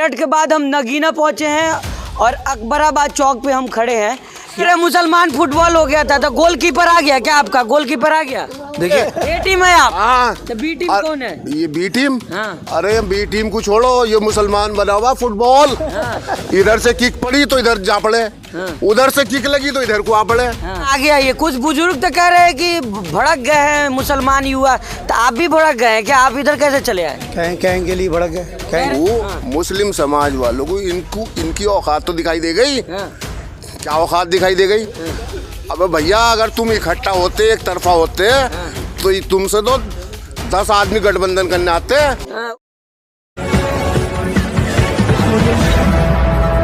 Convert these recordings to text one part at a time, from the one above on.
मेरठ के बाद हम नगीना पहुंचे हैं और अकबराबाद चौक पे हम खड़े हैं। मेरा मुसलमान फुटबॉल हो गया था तो गोलकीपर आ गया क्या? आपका गोलकीपर आ गया? देखिए ए टीम है आप? हाँ। तो बी टीम कौन है? ये बी टीम। हाँ। अरे बी टीम को छोड़ो, ये मुसलमान बना हुआ फुटबॉल। इधर से किक पड़ी तो इधर जा पड़े, उधर से किक लगी तो इधर को आ पड़े। आ गया ये। कुछ बुजुर्ग तो कह रहे हैं कि भड़क गए हैं मुसलमान युवा, तो आप भी भड़क गए हैं क्या? आप इधर कैसे चले आए? कहीं के लिए भड़क गए। वो मुस्लिम समाज वालों को इनकी औकात तो दिखाई दे गई। क्या औकात दिखाई दे गई? अबे भैया, अगर तुम इकट्ठा होते, एक तरफा होते, तो तुमसे तो 10 आदमी गठबंधन करने आते।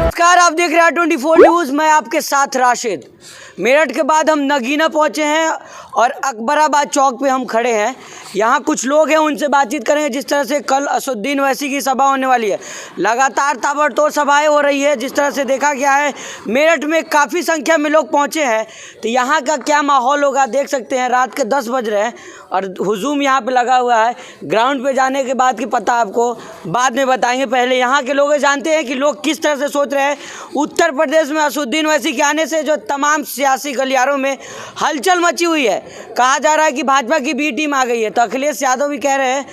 नमस्कार, आप देख रहे हैं 24 न्यूज। मैं आपके साथ राशिद। मेरठ के बाद हम नगीना पहुंचे हैं और अकबराबाद चौक पे हम खड़े हैं। यहाँ कुछ लोग हैं, उनसे बातचीत करेंगे। जिस तरह से कल असदुद्दीन ओवैसी की सभा होने वाली है, लगातार ताबड़तोड़ सभाएं हो रही है। जिस तरह से देखा गया है मेरठ में काफ़ी संख्या में लोग पहुँचे हैं, तो यहाँ का क्या माहौल होगा देख सकते हैं। रात के 10 बज रहे हैं और हुजूम यहाँ पे लगा हुआ है। ग्राउंड पे जाने के बाद की पता आपको बाद में बताएंगे। पहले यहाँ के लोग जानते हैं कि लोग किस तरह से सोच रहे हैं। उत्तर प्रदेश में असदुद्दीन ओवैसी के आने से जो तमाम सियासी गलियारों में हलचल मची हुई है। कहा जा रहा है कि भाजपा की बी टीम आ गई है, तो अखिलेश यादव भी कह रहे हैं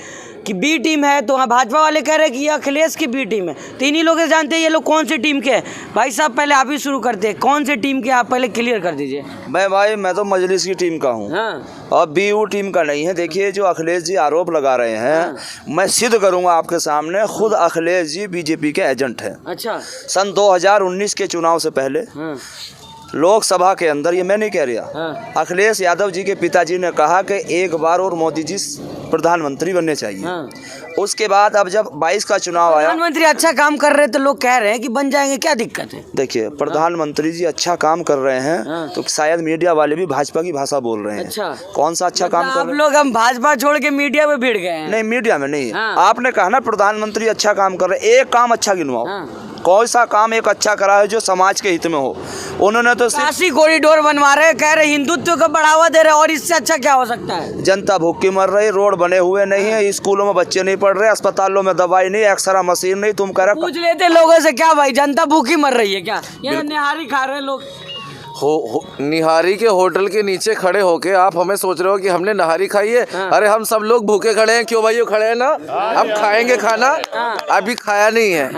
कि बी टीम है, तो भाजपा वाले कह रहे हैं कि ये अखिलेश की बी टीम है। तो इन्हीं लोग जानते हैं ये लोग कौन सी टीम के हैं। भाई साहब, पहले आप ही शुरू करते हैं, कौन सी टीम के? आप पहले क्लियर कर दीजिए। मैं तो मजलिस की टीम का हूँ। हाँ। और बीयू टीम का नहीं है। देखिए, जो अखिलेश जी आरोप लगा रहे हैं, मैं सिद्ध करूंगा आपके सामने। खुद अखिलेश जी बीजेपी के एजेंट हैं। अच्छा। सन 2019 के चुनाव से पहले लोकसभा के अंदर, ये मैं नहीं कह रहा, अखिलेश यादव जी के पिताजी ने कहा कि एक बार और मोदी जी प्रधानमंत्री बनने चाहिए। उसके बाद अब जब 22 का चुनाव आया, प्रधानमंत्री अच्छा काम कर रहे हैं तो लोग कह रहे हैं कि बन जाएंगे, क्या दिक्कत है? देखिए, प्रधानमंत्री जी अच्छा काम कर रहे हैं तो शायद मीडिया वाले भी भाजपा की भाषा बोल रहे हैं। अच्छा। कौन सा अच्छा काम कर रहे हैं? आप लोग हम भाजपा छोड़ के मीडिया में भिड़ गए हैं। नहीं, मीडिया में नहीं। आपने कहा ना प्रधानमंत्री अच्छा काम कर रहे हैं, एक काम अच्छा गिनवाओ। कौन सा काम एक अच्छा करा है जो समाज के हित में हो? उन्होंने तो काशी कॉरिडोर बनवा रहे, कह रहे हिंदुत्व को बढ़ावा दे रहे, और इससे अच्छा क्या हो सकता है? जनता भूखी मर रही, रोड बने हुए नहीं है, स्कूलों में बच्चे नहीं पढ़ रहे, अस्पतालों में दवाई नहीं, एक्सरा मशीन नहीं। तुम कह रहे पूछ लेते लोगों से, क्या भाई जनता भूखी मर रही है क्या? ये निहारी खा रहे लोग। निहारी के होटल के नीचे खड़े होके आप हमें सोच रहे हो कि हमने नहारी खाई है? अरे हम सब लोग भूखे खड़े हैं। क्यों भाई? खड़े हैं ना, हम खाएंगे खाना। अभी खाया नहीं है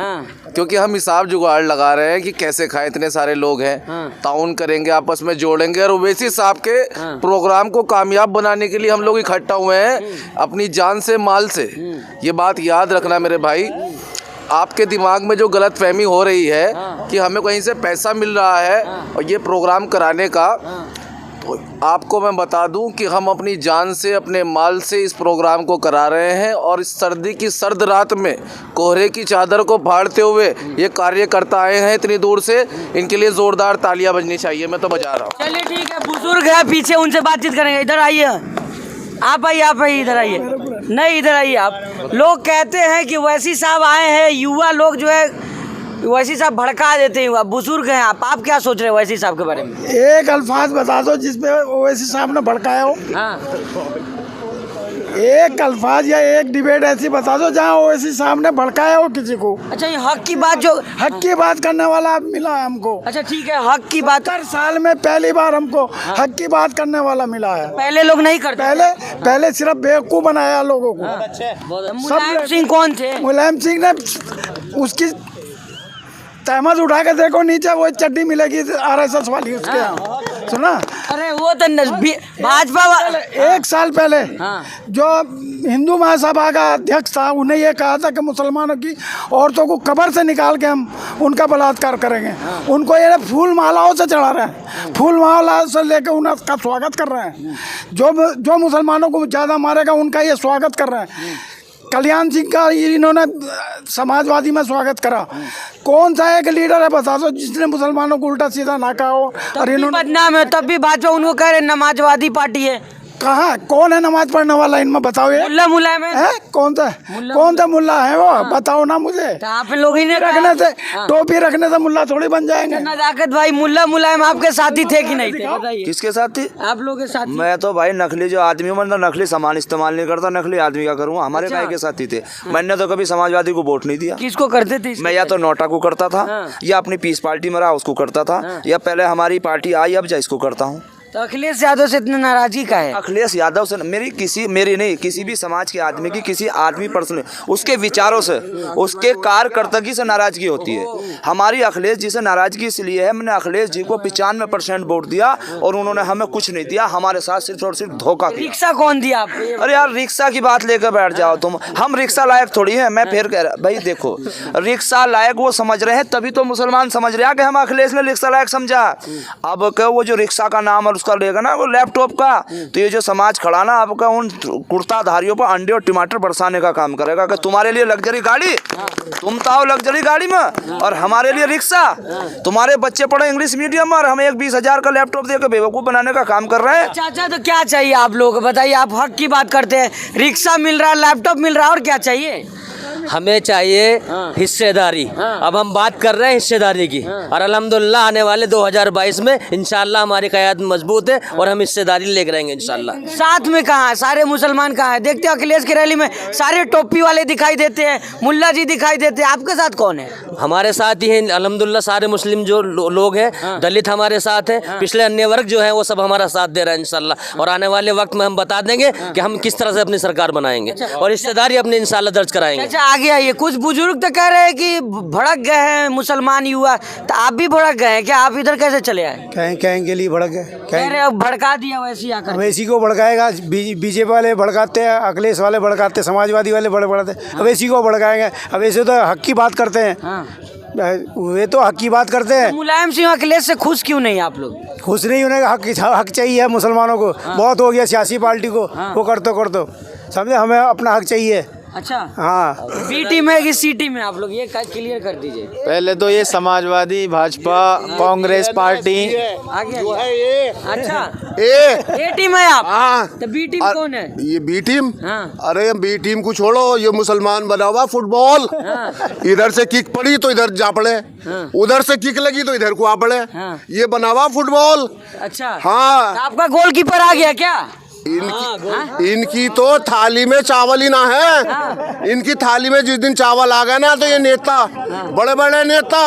क्योंकि हम हिसाब जुगाड़ लगा रहे हैं कि कैसे खाएं। इतने सारे लोग हैं, ताउन करेंगे, आपस में जोड़ेंगे, और ओवैसी साहब के प्रोग्राम को कामयाब बनाने के लिए हम लोग इकट्ठा हुए हैं, अपनी जान से माल से। ये बात याद रखना मेरे भाई। आपके दिमाग में जो गलत फहमी हो रही है कि हमें कहीं से पैसा मिल रहा है और ये प्रोग्राम कराने का, तो आपको मैं बता दूं कि हम अपनी जान से, अपने माल से इस प्रोग्राम को करा रहे हैं। और इस सर्दी की सर्द रात में कोहरे की चादर को फाड़ते हुए ये कार्यकर्ता आए हैं इतनी दूर से। इनके लिए जोरदार तालियां बजनी चाहिए। मैं तो बजा रहा हूँ। चलिए ठीक है, बुजुर्ग है पीछे, उनसे बातचीत करेंगे। इधर आइए, आप आइए, इधर आइए। नहीं, इधर आइए आप। लोग कहते हैं कि ओवैसी साहब आए हैं, युवा लोग जो है ओवैसी साहब भड़का देते हैं। युवा बुजुर्ग हैं आप क्या सोच रहे हैं ओवैसी साहब के बारे में? एक अल्फाज बता दो जिसपे ओवैसी साहब ने भड़काया हो। एक अल्फाज या एक डिबेट ऐसी बता दो जहाँ ओवैसी साहब ने भड़काया हो किसी को। अच्छा, ये हक की बात, जो हक की बात करने वाला मिला है हमको। अच्छा ठीक है, हक की बात। 70 साल में पहली बार हमको हक की बात करने वाला मिला है। पहले लोग नहीं करते। पहले सिर्फ बेवकूफ़ बनाया लोगों को। मुलायम सिंह कौन थे? मुलायम सिंह ने उसकी तहमत उठा के देखो, नीचे वो चड्डी मिलेगी RSS वाली उसके यहाँ, सुना? अरे वो तो भाजपा एक साल पहले जो हिंदू महासभा का अध्यक्ष था, उन्हें ये कहा था कि मुसलमानों की औरतों को कब्र से निकाल के हम उनका बलात्कार करेंगे। उनको ये फूल मालाओं से चढ़ा रहे हैं, फूल मालाओं से लेकर उनका स्वागत कर रहे हैं। जो मुसलमानों को ज़्यादा मारेगा उनका ये स्वागत कर रहे हैं। कल्याण सिंह का इन्होंने समाजवादी में स्वागत करा। कौन सा एक लीडर है बता दो जिसने मुसलमानों को उल्टा सीधा ना कहा हो? और इन्होंने बदनाम है, तब भी भाजपा उनको कह रहे नमाजवादी पार्टी है। कहाँ कौन है नमाज पढ़ने वाला इनमें बताओ ये मुल्ला मुलायम है है कौन सा मुल्ला है वो बताओ ना मुझे। तो आप लोग ही ने रखने से टोपी रखने से मुल्ला थोड़ी बन जाएंगे। नजाकत भाई, मुल्ला मुलायम आपके साथी थे कि नहीं थे, बताइए। किसके साथ थी? आप लोग के साथी? मैं तो भाई नकली जो आदमी हूँ, मतलब नकली सामान इस्तेमाल नहीं करता, नकली आदमी का करूँगा। हमारे भाई के साथी थे। मैंने तो कभी समाजवादी को वोट नहीं दिया। किसको करते थे? मैं या तो नोटा को करता था, या अपनी पीस पार्टी में रहा उसको करता था, या पहले हमारी पार्टी आई अब जा इसको करता हूँ। तो अखिलेश यादव से इतनी नाराजगी का है? अखिलेश यादव से मेरी नहीं, किसी भी समाज के आदमी की, किसी आदमी पर्सन, उसके विचारों से, उसके कार्यकर्तगी से नाराजगी होती है। हमारी अखिलेश जी से नाराजगी इसलिए है, मैंने अखिलेश जी को 95% वोट दिया और उन्होंने हमें कुछ नहीं दिया, हमारे साथ सिर्फ और सिर्फ धोखा किया। रिक्शा कौन दिया आपको? अरे यार रिक्शा की बात लेकर बैठ जाओ तुम, हम रिक्शा लायक थोड़ी है। मैं फिर कह रहा भाई देखो, रिक्शा लायक वो समझ रहे हैं, तभी तो मुसलमान समझ रहे हैं कि हम अखिलेश ने रिक्शा लायक समझा। अब क्या वो जो रिक्शा का नाम और उसका लेगा ना वो लैपटॉप का, तो ये जो समाज खड़ा ना आपका उन कुर्ताधारियों पर अंडे और टमाटर बरसाने का काम करेगा कि तुम्हारे लिए लग्जरी गाड़ी, तुम तो आओ लग्जरी गाड़ी में, और हमारे लिए रिक्शा। तुम्हारे बच्चे पढ़े इंग्लिश मीडियम में और हमें एक 20,000 का लैपटॉप देकर बेवकूफ बनाने का काम कर रहे हैं। चाचा तो क्या चाहिए आप लोगों को, बताइए। आप हक की बात करते हैं, रिक्शा मिल रहा है, लैपटॉप मिल रहा है, और क्या चाहिए? हमें चाहिए हिस्सेदारी। अब हम बात कर रहे हैं हिस्सेदारी की, और अल्हम्दुलिल्लाह आने वाले 2022 में इंशाल्लाह हमारी क़यादत मजबूत है और हम हिस्सेदारी लेकर आएंगे इंशाल्लाह। साथ में कहाँ है सारे मुसलमान? कहाँ है? देखते हो अखिलेश की रैली में सारे टोपी वाले दिखाई देते हैं, मुल्ला जी दिखाई देते हैं, आपके साथ कौन है? हमारे साथ ही हैं अल्हम्दुलिल्लाह सारे मुस्लिम जो लोग हैं, दलित हमारे साथ हैं, पिछले अन्य वर्ग जो है वो सब हमारा साथ दे रहा है इंशाल्लाह। और आने वाले वक्त में हम बता देंगे कि हम किस तरह से अपनी सरकार बनाएंगे और हिस्सेदारी अपनी इंशाल्लाह दर्ज कराएंगे। अच्छा आगे आइए। कुछ बुजुर्ग तो कह रहे हैं कि भड़क गए हैं मुसलमान युवा, तो आप भी भड़क गए हैं क्या? आप इधर कैसे चले आए? कहें के लिए भड़क गए, कह रहे अब भड़का दिया वैसे ही आकर। अब इसी को भड़काएगा। बीजेपी वाले भड़काते हैं, अखिलेश वाले भड़काते हैं, समाजवादी वाले भड़काते हैं, अब इसी को भड़काएंगे। अब ऐसे तो हक की बात करते हैं, वे तो हक की बात करते हैं। मुलायम सिंह अखिलेश से खुश क्यों नहीं आप लोग? खुश नहीं होने का हक चाहिए मुसलमानों को। बहुत हो गया सियासी पार्टी को, वो कर दो समझे, हमें अपना हक चाहिए। अच्छा हाँ, बी टीम है कि सी टीम है? आप लोग ये क्लियर कर दीजिए। पहले तो ये समाजवादी, भाजपा, कांग्रेस पार्टी आगे जो है ये अच्छा ए ए टीम है आप? हाँ। तो बी टीम कौन है? ये बी टीम। हाँ। अरे बी टीम को छोड़ो, ये मुसलमान बना हुआ फुटबॉल। इधर से किक पड़ी तो इधर जा पड़े, उधर से किक लगी तो इधर को आ पड़े। ये बना हुआ फुटबॉल। अच्छा हाँ। तो आपका गोलकीपर आ गया क्या? इनकी तो थाली में चावल ही ना है। इनकी थाली में जिस दिन चावल आ गया ना तो ये नेता, बड़े बड़े नेता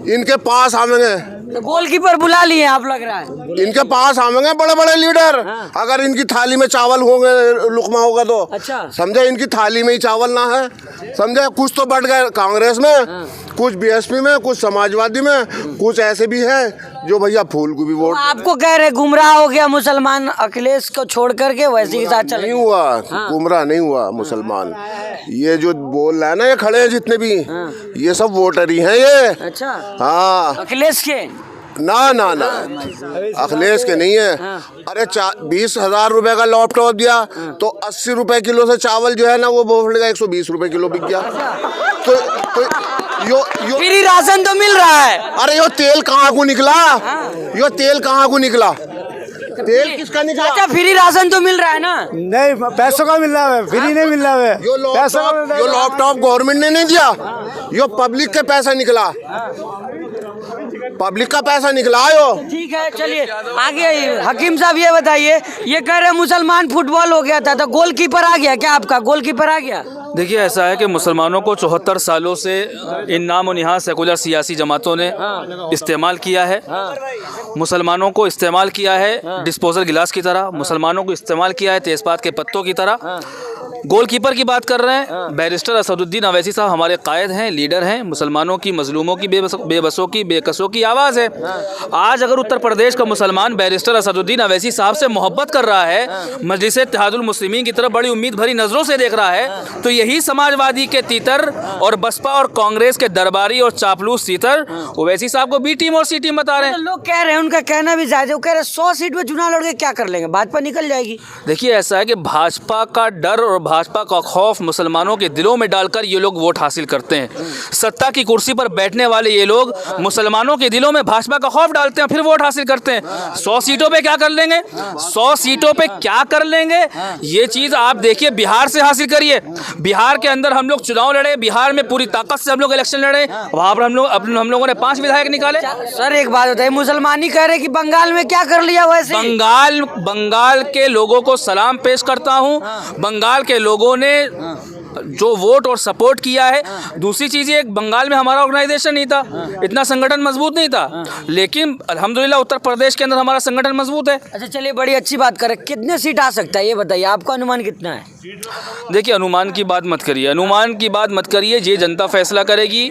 इनके पास आवेंगे। तो गोलकीपर बुला लिए आप, लग रहा है इनके पास आवेंगे बड़े बड़े लीडर। अगर इनकी थाली में चावल होंगे, लुकमा होगा तो अच्छा। समझे, इनकी थाली में ही चावल ना है समझे। कुछ तो बढ़ गए कांग्रेस में, कुछ बीएसपी में, कुछ समाजवादी में, कुछ ऐसे भी है जो भैया फूल को भी वोट। आपको कह रहे गुमराह हो गया मुसलमान अखिलेश को छोड़ करके, वैसे के साथ चल नहीं हुआ, गुमराह नहीं हुआ मुसलमान। ये जो बोल रहा है ना, ये खड़े हैं जितने भी, ये सब वोटर ही हैं ये। अच्छा हाँ, अखिलेश के? ना ना ना, अखिलेश के नहीं है। अरे 20,000 रुपए का लैपटॉप दिया तो 80 रुपए किलो से चावल जो है ना वो बोल 120 रुपए किलो बिक गया। तो यो फ्री राशन तो मिल रहा है। अरे यो तेल कहाँ को निकला? यो तेल कहाँ को निकला? तेल किसका निकला? अच्छा फ्री राशन तो मिल रहा है ना? नहीं पैसों का मिल रहा है, फ्री नहीं मिल रहा है। यो लैपटॉप गवर्नमेंट ने नहीं दिया, यो पब्लिक के पैसा निकला, पब्लिक का पैसा निकला यो। ठीक है चलिए आगे आइए। हकीम साहब ये बताइए, ये कह रहे मुसलमान फुटबॉल हो गया था तो गोलकीपर आ गया क्या? आपका गोलकीपर आ गया? देखिए ऐसा है कि मुसलमानों को 74 सालों से इन नाम और निहाद सेकुलर सियासी जमातों ने इस्तेमाल किया है। मुसलमानों को इस्तेमाल किया है डिस्पोजल गिलास की तरह, मुसलमानों को इस्तेमाल किया है तेज़पात के पत्तों की तरह। गोलकीपर की बात कर रहे हैं, बैरिस्टर असदुद्दीन अवैसी साहब हमारे कायद हैं, लीडर हैं, मुसलमानों की, मजलूमों की, बेबसों की, बेकसों की आवाज़ है। आज अगर उत्तर प्रदेश का मुसलमान बैरिस्टर असदुद्दीन अवैसी साहब से मोहब्बत कर रहा है, मजलिस इत्तेहादुल मुस्लिमीन की तरफ बड़ी उम्मीद भरी नज़रों से देख रहा है, तो यही समाजवादी के तीतर और बसपा और कांग्रेस के दरबारी और चापलूस तीतर ओवैसी साहब को बी टीम और सी टीम बता रहे हैं। लोग कह रहे हैं, उनका कहना भी जायज़ है, वो कह रहे हैं 100 सीट में चुनाव लड़ के क्या कर लेंगे, भाजपा निकल जाएगी। देखिए ऐसा है कि भाजपा का डर और भाजपा का खौफ मुसलमानों के दिलों में डालकर ये लोग वोट हासिल करते हैं। सत्ता की कुर्सी पर बैठने वाले ये लोग मुसलमानों के दिलों में भाजपा का खौफ डालते हैं, फिर वोट हासिल करते हैं। 100 सीटों पे क्या कर लेंगे, 100 सीटों पे क्या कर लेंगे, ये चीज़ आप देखिए। बिहार से हासिल करिए, बिहार के अंदर हम लोग चुनाव लड़े, बिहार में पूरी ताकत से हम लोग इलेक्शन लड़े, वहाँ पर हम लोगों ने 5 विधायक निकाले। सर एक बात बताइए, मुसलमानी कह रहे कि बंगाल में क्या कर लिया वैसे? बंगाल के लोगों को सलाम पेश करता हूं। बंगाल के लोगों ने जो वोट और सपोर्ट किया है। दूसरी चीज़ ये, बंगाल में हमारा ऑर्गेनाइजेशन नहीं था, इतना संगठन मजबूत नहीं था, लेकिन अल्हम्दुलिल्लाह उत्तर प्रदेश के अंदर हमारा संगठन मजबूत है। अच्छा चलिए, बड़ी अच्छी बात करें। कितने सीट आ सकता है ये बताइए, आपका अनुमान कितना है? देखिए, अनुमान की बात मत करिए, अनुमान की बात मत करिए, ये जनता फैसला करेगी,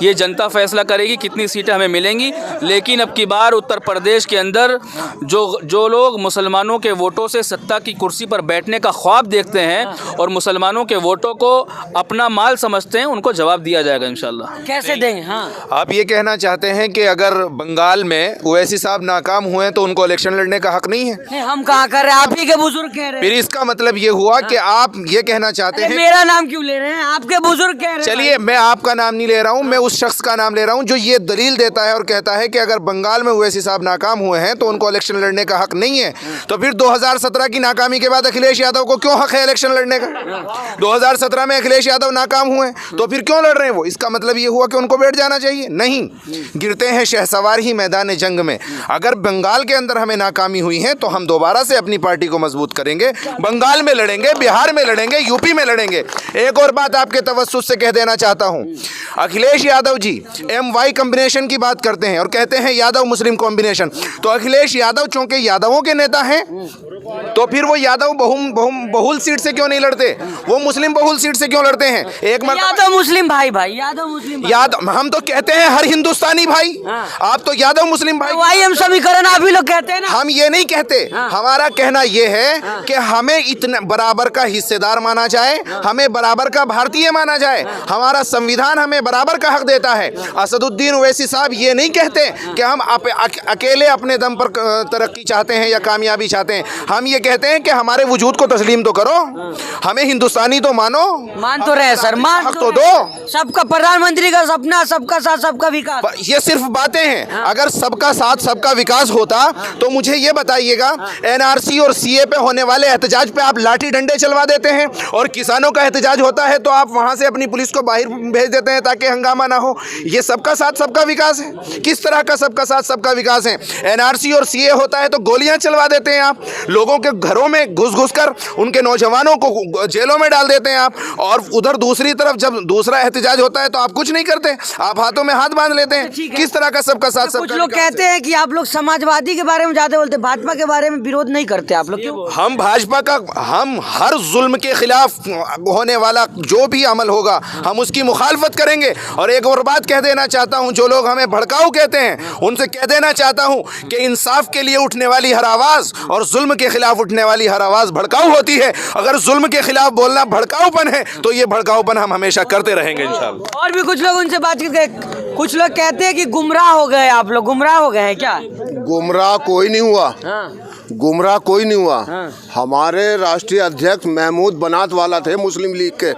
ये जनता फैसला करेगी कितनी सीटें हमें मिलेंगी। लेकिन अब की बार उत्तर प्रदेश के अंदर जो लोग मुसलमानों के वोटों से सत्ता की कुर्सी पर बैठने का ख्वाब देखते हैं और मुसलमानों के वोटों को अपना माल समझते हैं, उनको जवाब दिया जाएगा इंशाल्लाह। कैसे देंगे? हाँ, आप ये कहना चाहते हैं कि अगर बंगाल में ओवैसी साहब नाकाम हुए तो उनको इलेक्शन लड़ने का हक नहीं है? नहीं, हम कहाँ कर रहे हैं, आप ही के बुजुर्ग कह रहे हैं। फिर इसका मतलब ये हुआ कि आप ये कहना चाहते हैं। मेरा नाम क्यों ले रहे हैं, आपके बुजुर्ग कह रहे हैं। चलिए, मैं आपका नाम नहीं ले रहा हूँ, मैं उस शख्स का नाम ले रहा हूँ जो ये दलील देता है और कहता है कि अगर बंगाल में ओवैसी साहब नाकाम हुए हैं तो उनको इलेक्शन लड़ने का हक नहीं है। तो फिर 2017 की नाकामी के बाद अखिलेश यादव को क्यों हक है इलेक्शन लड़ने का? 2017 में अखिलेश यादव नाकाम हुए तो फिर क्यों लड़ रहे हैं वो? इसका मतलब ये हुआ कि उनको बैठ जाना चाहिए? नहीं, गिरते हैं शहसवार ही मैदान जंग में। अगर बंगाल के अंदर हमें नाकामी हुई है तो हम दोबारा से अपनी पार्टी को मजबूत करेंगे, बंगाल में लड़ेंगे, बिहार में लड़ेंगे, यूपी में लड़ेंगे। एक और बात आपके तवज्जुह से कह देना चाहता हूं, अखिलेश यादव जी MY कॉम्बिनेशन की बात करते हैं और कहते हैं यादव मुस्लिम कॉम्बिनेशन। तो अखिलेश यादव चूंकि यादवों के नेता हैं तो फिर वो यादव बहुल सीट से क्यों नहीं लड़ते? वो मुस्लिम बहुल सीट से क्यों लड़ते हैं? एक यादव मुस्लिम भाई, यादव मुस्लिम भाई। यादव, हम तो कहते हैं हर हिंदुस्तानी भाई। आप तो यादव मुस्लिम भाई, वही हम समीकरण आप ही लोग कहते हैं ना। हम ये नहीं कहते। हमारा कहना ये है कि हमें इतना बराबर का हिस्सेदार माना जाए, हमें बराबर का भारतीय माना जाए। हमारा संविधान हमें बराबर का हक देता है। असदुद्दीन ओवैसी साहब ये नहीं कहते कि हम अकेले अपने दम पर तरक्की चाहते हैं या कामयाबी चाहते हैं। हम ये कहते हैं कि हमारे वजूद को तस्लीम तो करो, हमें हिंदुस्तानी तो मानो। मान तो रहे सर, मान हक तो दो। सबका प्रधानमंत्री का सपना, सबका साथ सबका विकास, ये सिर्फ बातें हैं। अगर सबका साथ सबका विकास होता तो मुझे ये बताइएगा, NRC और CA पे होने वाले एहतजाज पे आप लाठी डंडे चलवा देते हैं और किसानों का एहतजाज होता है तो आप वहां से अपनी पुलिस को बाहर भेज देते हैं ताकि हंगामा ना हो। ये सबका साथ सबका विकास है? किस तरह का सबका साथ सबका विकास है? NRC और CA होता है तो गोलियां चलवा देते हैं आप, लोगों के घरों में घुस कर उनके नौजवानों को जेलों में डाल देते हैं आप, और उधर दूसरी तरफ जब दूसरा एहतजाज होता है तो आप कुछ नहीं करते, आप हाथों में हाथ बांध लेते हैं। किस तरह का सबका साथ सबका? कुछ लोग कहते हैं कि आप लोग समाजवादी के बारे में ज्यादा बोलते हैं, भाजपा के बारे में विरोध नहीं करते आप लोग, क्यों? हम भाजपा का, हम हर जुल्म के खिलाफ होने वाला जो भी अमल होगा हम उसकी मुखालफत करेंगे। और एक और बात कह देना चाहता हूं, जो लोग हमें भड़काऊ कहते हैं उनसे कह देना चाहता हूं कि इंसाफ के लिए उठने वाली हर आवाज़ और जुल्म के खिलाफ उठने वाली हर आवाज़ भड़काऊ होती है। अगर जुल्म के खिलाफ बोलना भड़काऊपन है तो ये भड़काऊपन हम हमेशा करते रहेंगे इंशाअल्लाह। और भी कुछ लोग उनसे बात करके, कुछ लोग कहते हैं कि गुमराह हो गए, आप लोग गुमराह हो गए हैं क्या? गुमराह कोई नहीं हुआ, गुमराह कोई नहीं हुआ। हमारे राष्ट्रीय अध्यक्ष महमूद बनात वाला थे, मुस्लिम लीग के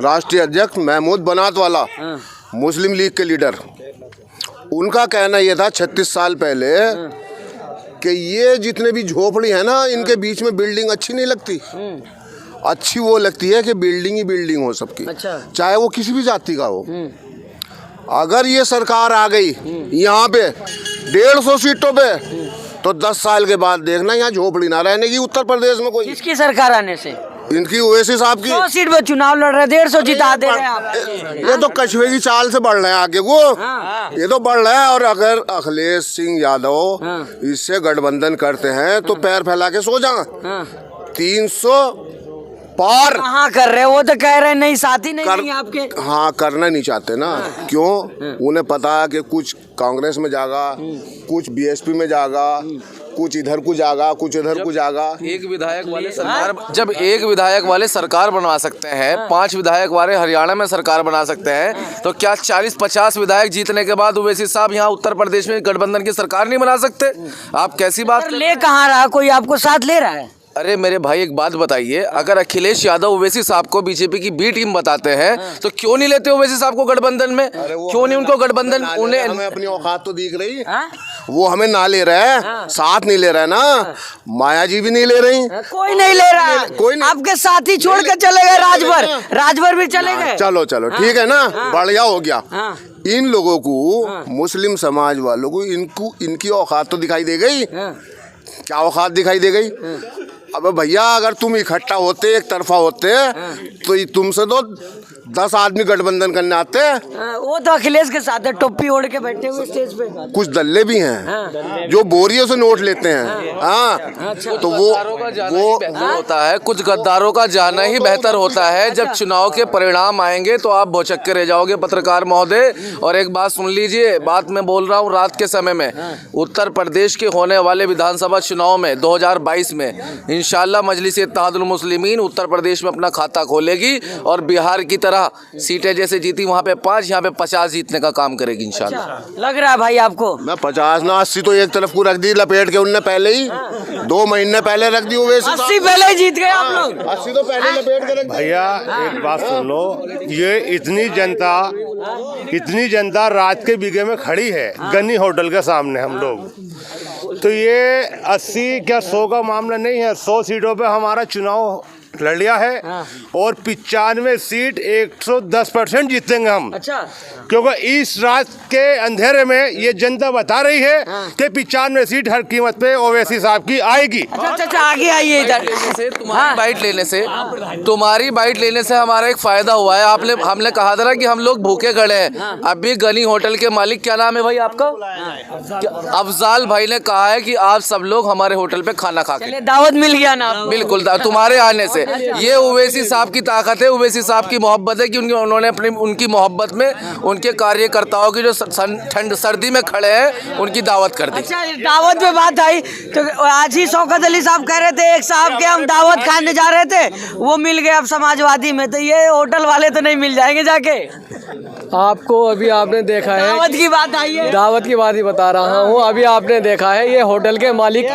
राष्ट्रीय अध्यक्ष महमूद बनात वाला, मुस्लिम लीग के लीडर। उनका कहना यह था 36 साल पहले कि ये जितने भी झोपड़ी है ना, इनके बीच में बिल्डिंग अच्छी नहीं लगती। अच्छी वो लगती है कि बिल्डिंग ही बिल्डिंग हो सबकी, चाहे वो किसी भी जाति का हो। अगर ये सरकार आ गई यहाँ पे 150 सीटों पे तो 10 साल के बाद देखना यहाँ झोपड़ी ना रहने की उत्तर प्रदेश में कोई। किसकी सरकार आने से? इनकी ओवैसी साहब की। 100 सीट पे चुनाव लड़ रहे, 150 जिता दे रहे हैं आप। ये तो कछुए की चाल से बढ़ रहे हैं आगे वो, ये तो बढ़ रहा है। और अगर अखिलेश सिंह यादव इससे गठबंधन करते हैं तो पैर फैला के सो जाएं। 300 पार कहाँ कर रहे, वो तो कह रहे हैं नहीं, साथी नहीं आपके। हाँ, करना नहीं चाहते ना। क्यों? उन्हें पता है कि कुछ कांग्रेस में जाएगा, कुछ BSP में जाएगा, कुछ इधर को जाएगा, कुछ इधर को जाएगा। एक विधायक वाले सरकार, जब एक विधायक वाले सरकार बनवा सकते हैं, 5 विधायक वाले हरियाणा में सरकार बना सकते हैं, तो क्या 40-50 विधायक जीतने के बाद ओवैसी साहब यहाँ उत्तर प्रदेश में गठबंधन की सरकार नहीं बना सकते? आप कैसी बात ले कहाँ रहा, कोई आपको साथ ले रहा है? अरे मेरे भाई एक बात बताइए, अगर अखिलेश यादव ओवैसी साहब को बीजेपी की बी टीम बताते हैं तो क्यों नहीं लेते ओवैसी साहब को गठबंधन में? क्यों नहीं उनको गठबंधन? उन्हें हमें अपनी औकात तो दिख रही, वो हमें ना ले रहा है, साथ नहीं ले रहा है ना, माया जी भी नहीं ले रही, कोई नहीं ले रहा, कोई नहीं। आपके साथी छोड़ के चले गए, राजभर भी चले गए। चलो चलो ठीक है ना, बढ़िया हो गया। इन लोगों को, मुस्लिम समाज वालों को, इनकी औकात तो दिखाई दे गई। क्या औकात दिखाई दे गई? अबे भैया अगर तुम इकट्ठा होते, एक तरफा होते, तो तुमसे तो 10 आदमी गठबंधन करने आते हैं। वो तो अखिलेश के साथ है, टोपी ओढ़ के बैठे हुए स्टेज पे। कुछ दल्ले भी हैं जो बोरियों से नोट लेते हैं। हाँ, तो वो होता है, कुछ गद्दारों का जाना ही बेहतर होता है। जब चुनाव के परिणाम आएंगे तो आप भौचक्के रह जाओगे पत्रकार महोदय। और एक बात सुन लीजिए, बात मैं बोल रहा हूँ रात के समय में, उत्तर प्रदेश के होने वाले विधानसभा चुनाव में 2022 में इंशाल्लाह मजलिस इत्तेहादुल मुस्लिमीन उत्तर प्रदेश में अपना खाता खोलेगी और बिहार की तरह सीटें जैसे जीती वहाँ पे 5, यहाँ पे 50 जीतने का काम करेगी इंशाल्लाह। लग रहा है भाई आपको? मैं 50 ना 80 तो एक तरफ को रख दी लपेट के, उनने पहले ही 2 महीने पहले रख दी। 80 पहले ही जीत गए आप लोग। 80 तो पहले लपेट के रख दी। भैया एक बात सुन लो, ये इतनी जनता रात के बीघे में खड़ी है गन्नी होटल के सामने हम लोग, तो ये 80 क्या 100 का मामला नहीं है। 100 सीटों पे हमारा चुनाव लड़ लिया है और 95 सीट 110% जीतेंगे हम। अच्छा, क्योंकि इस रात के अंधेरे में ये जनता बता रही है कि 95 सीट हर कीमत पे ओवैसी साहब की आएगी। अच्छा आगे आइए इधर। तुम्हारी बाइट लेने से हमारा एक फायदा हुआ है। हमने कहा था ना कि हम लोग भूखे खड़े हैं। अभी गनी होटल के मालिक, क्या नाम है भाई आपका? अफजाल भाई ने कहा है कि आप सब लोग हमारे होटल पे खाना खा के, दावत मिल गया ना? बिल्कुल, तुम्हारे आने से। ये ओवैसी साहब की ताकत है, ओवैसी साहब की मोहब्बत है कि उन्होंने उनकी मोहब्बत में उनके कार्यकर्ताओं की जो ठंड सर्दी में खड़े हैं उनकी दावत कर दी। अच्छा, दावत पे बात आई तो आज ही शौकत अली साहब कह रहे थे, एक साहब के हम दावत खाने जा रहे थे, वो मिल गए अब समाजवादी में, तो ये होटल वाले तो नहीं मिल जाएंगे जाके? आपको अभी आपने देखा है, दावत की बात आई है, दावत की बात ही बता रहा हूँ। अभी आपने देखा है ये होटल के मालिक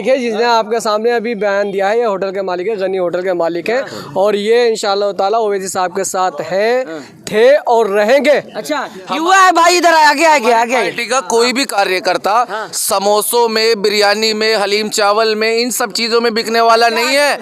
है जिसने आपके सामने अभी बयान दिया है। ये होटल के मालिक है, गनी होटल के मालिक है, और ये इंशाअल्लाह ताला ओवैसी साहब के साथ हैं, थे और रहेंगे। अच्छा, युवा है भाई, इधर आगे पार्टी का कोई भी कार्यकर्ता समोसों में, बिरयानी में, हलीम चावल में, इन सब चीजों में बिकने वाला नहीं है।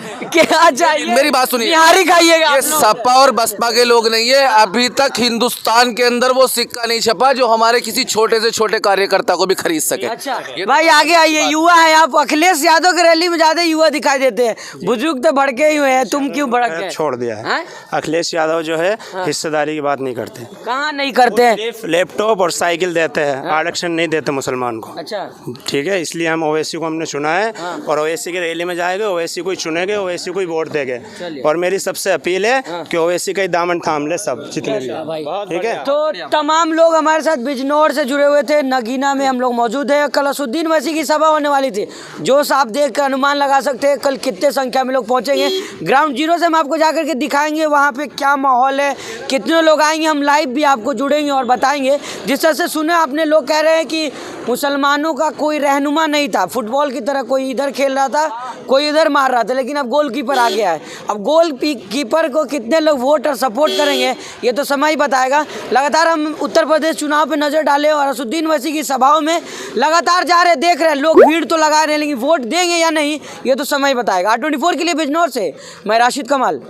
अच्छा, मेरी बात सुनिए, निहारी खाइएगा। ये सपा और बसपा के लोग नहीं है। अभी तक हिंदुस्तान के अंदर वो सिक्का नहीं छपा जो हमारे किसी छोटे से छोटे कार्यकर्ता को भी खरीद सके। अच्छा भाई आगे आइए, युवा है आप। अखिलेश यादव की रैली में ज्यादा युवा दिखाई देते हैं, बुजुर्ग तो भड़के ही हुए हैं, तुम क्यों भड़क गए? छोड़ दिया है। अखिलेश यादव जो है हिस्सेदारी की बात नहीं करते। कहाँ नहीं करते हैं? लैपटॉप और साइकिल देते हैं, आरक्षण नहीं देते मुसलमान को। अच्छा, ठीक है, इसलिए हम ओवैसी को हमने चुना है और ओवैसी की रैली में जाएंगे, ओवैसी को ही चुनेंगे, ओवैसी को ही वोट देंगे। और मेरी सबसे अपील है कि ओवैसी का ही दामन थाम ले सब जितने भी, ठीक है। तो तमाम लोग हमारे साथ बिजनौर से जुड़े हुए थे, नगीना में हम लोग मौजूद है। कल असुद्दीन वैसी की सभा होने वाली थी, जो आप देख कर अनुमान लगा सकते हैं कल कितने संख्या में लोग पहुंचेंगे। ग्राउंड जीरो से हम आपको जाकर के दिखाएंगे वहाँ पे क्या माहौल है, कितने लोग आएंगे। हम लाइव भी आपको जुड़ेंगे और बताएंगे। जिस तरह से सुने आपने, लोग कह रहे हैं कि मुसलमानों का कोई रहनुमा नहीं था, फुटबॉल की तरह कोई इधर खेल रहा था, कोई इधर मार रहा था, लेकिन अब गोलकीपर आ गया है। अब गोल कीपर को कितने लोग वोट और सपोर्ट करेंगे ये तो समय ही बताएगा। लगातार हम उत्तर प्रदेश चुनाव पे नज़र डालें और असुद्दीन वैसी की सभाओं में लगातार जा रहे, देख रहे हैं लोग, भीड़ तो लगा रहे हैं, लेकिन वोट देंगे या नहीं ये तो समय बताएगा। R24 के लिए बिजनौर से मैं राशिद कमाल।